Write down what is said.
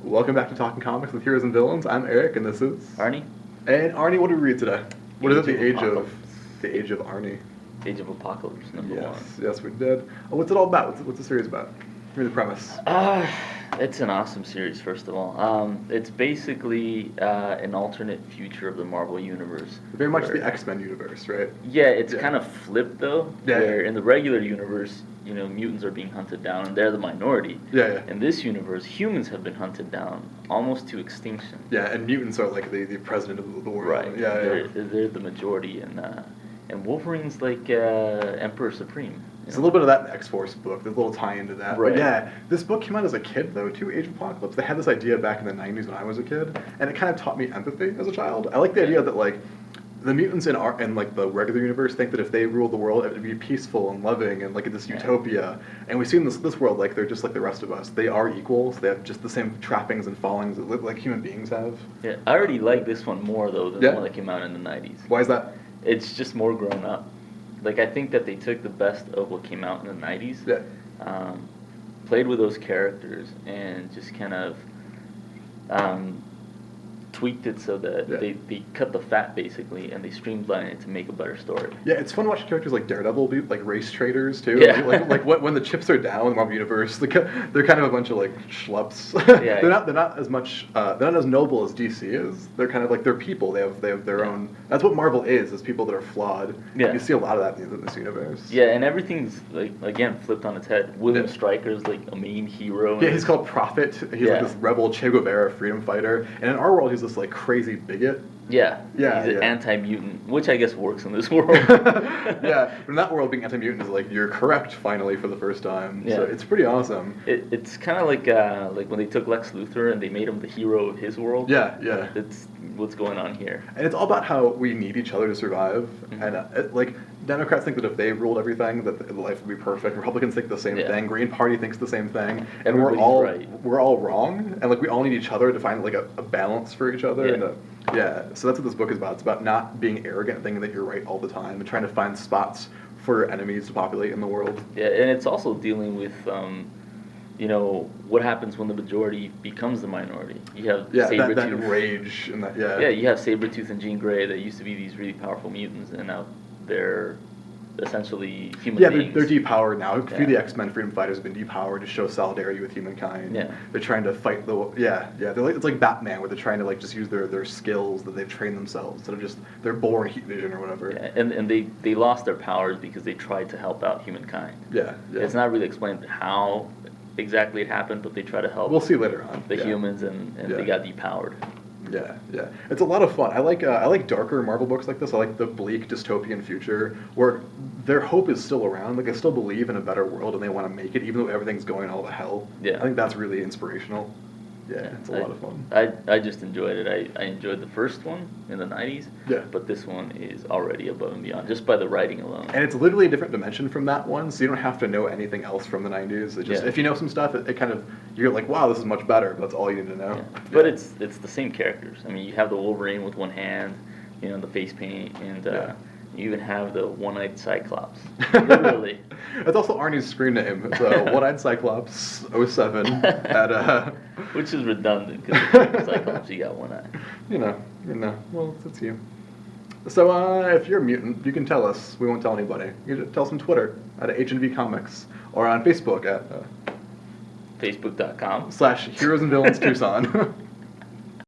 Welcome back to Talking Comics with Heroes and Villains. I'm Eric, and this is Arnie? And Arnie, what did we read today? What is it? Age of The Age of Arnie. Age of Apocalypse, number one. Yes, we did. What's it all about? What's the series about? Give me the premise. It's an awesome series, first of all. It's basically an alternate future of the Marvel Universe. Very much the X-Men universe, right? Yeah, it's kind of flipped, though, Yeah, where in the regular universe, mutants are being hunted down, and they're the minority. Yeah. In this universe, humans have been hunted down almost to extinction. Yeah, and mutants are like the president of the world. Right. Yeah. They're the majority, and Wolverine's like Emperor Supreme. It's a little bit of that in the X-Force book. There's a little tie into that. Right. But yeah, this book came out as a kid, though, too, Age of Apocalypse. They had this idea back in the 90s when I was a kid, and it kind of taught me empathy as a child. I like the idea that, like, the mutants in like the regular universe think that if they ruled the world, it would be peaceful and loving and like this utopia. And we see in this world, like, they're just like the rest of us. They are equals. They have just the same trappings and fallings that like human beings have. Yeah, I already like this one more, though, than the one that came out in the 90s. Why is that? It's just more grown up. Like, I think that they took the best of what came out in the 90s, played with those characters, and just kind of tweaked it so that they cut the fat, basically, and they streamlined it to make a better story. Yeah, it's fun watching characters like Daredevil be like race traders, too. Yeah. like when the chips are down in the Marvel Universe, they're kind of a bunch of, like, schlups. Yeah. they're not as much, they're not as noble as DC is. They're kind of like, they're people. They have their own, that's what Marvel is people that are flawed. Yeah. You see a lot of that in this universe. Yeah, and everything's, like, again, flipped on its head. William Stryker's, like, a main hero. Yeah, he's called Prophet. He's like this rebel Che Guevara freedom fighter. And in our world, he's this, like, crazy bigot. Yeah, he's an anti-mutant, which I guess works in this world. Yeah, but in that world, being anti-mutant is like, you're correct finally for the first time. Yeah. So it's pretty awesome. It's kind of like when they took Lex Luthor and they made him the hero of his world. Yeah. It's what's going on here. And it's all about how we need each other to survive. Mm-hmm. And like, Democrats think that if they ruled everything, that life would be perfect. Republicans think the same thing. Green Party thinks the same thing. And we're all wrong. And like, we all need each other to find like a balance for each other. And so that's what this book is about. It's about not being arrogant, thinking that you're right all the time, and trying to find spots for enemies to populate in the world. Yeah, and it's also dealing with, what happens when the majority becomes the minority. You have Sabretooth. That rage and that, Yeah, you have Sabretooth and Jean Grey that used to be these really powerful mutants, and now they're essentially human beings. They're depowered now. A few of the X-Men freedom fighters have been depowered to show solidarity with humankind. Yeah. They're trying to fight they're like, it's like Batman, where they're trying to like just use their skills that they've trained themselves instead of just their boring heat vision or whatever. Yeah, and they lost their powers because they tried to help out humankind. Yeah. It's not really explained how exactly it happened, but they try to help. We'll see later on. The humans, and they got depowered. Yeah. It's a lot of fun. I like darker Marvel books like this. I like the bleak dystopian future where their hope is still around. Like, they still believe in a better world and they want to make it, even though everything's going all to hell. Yeah. I think that's really inspirational. Yeah, it's a lot of fun. I just enjoyed it. I enjoyed the first one in the 90s. Yeah. But this one is already above and beyond, just by the writing alone. And it's literally a different dimension from that one, so you don't have to know anything else from the 90s. It just, if you know some stuff, it kind of, you're like, wow, this is much better. That's all you need to know. Yeah. But it's the same characters. I mean, you have the Wolverine with one hand, the face paint, and you even have the one-eyed Cyclops. Literally. That's also Arnie's screen name. It's One-Eyed Cyclops 07 at Which is redundant, because Cyclops, you got one eye. Well, it's you. So if you're a mutant, you can tell us. We won't tell anybody. You can tell us on Twitter at H&V Comics, or on Facebook at Facebook.com /Heroes and Villains Tucson.